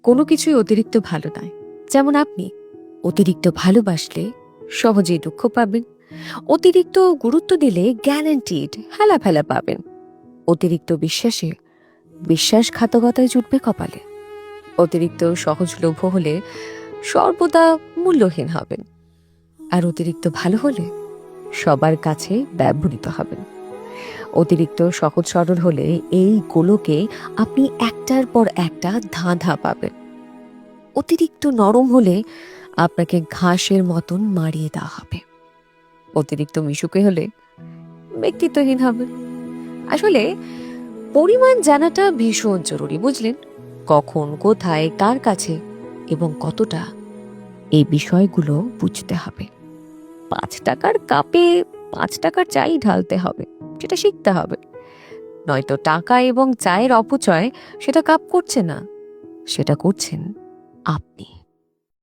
কোনো কিছুই অতিরিক্ত ভালো নয়। যেমন আপনি অতিরিক্ত ভালোবাসলে সহজেই দুঃখ পাবেন, অতিরিক্ত গুরুত্ব দিলে গ্যারান্টিড হেলাফেলা পাবেন, অতিরিক্ত বিশ্বাসে বিশ্বাসঘাতকতায় জুটবে কপালে, অতিরিক্ত সহজলভ্য হলে সর্বদা মূল্যহীন হবেন, আর অতিরিক্ত ভালো হলে সবার কাছে ব্যবহৃত হবেন। অতিরিক্ত সহজ সরল হলে এই গোলকে আপনি একটার পর একটা ধাঁধা পাবেন। অতিরিক্ত নরম হলে আপনাকে ঘাসের মতন মারিয়ে দেওয়া হবে। অতিরিক্ত মিশুকে হলে ব্যক্তিত্বহীন হবে। আসলে পরিমাণ জানাটা ভীষণ জরুরি, বুঝলেন? কখন, কোথায়, কার কাছে এবং কতটা, এই বিষয়গুলো বুঝতে হবে। 5 টাকার কাপে 5 টাকার চাই ঢালতে হবে, সেটা শিখতে হবে। নয়তো টাকা এবং চায়ের অপচয় সেটা কাপ করছে না, সেটা করছেন আপনি।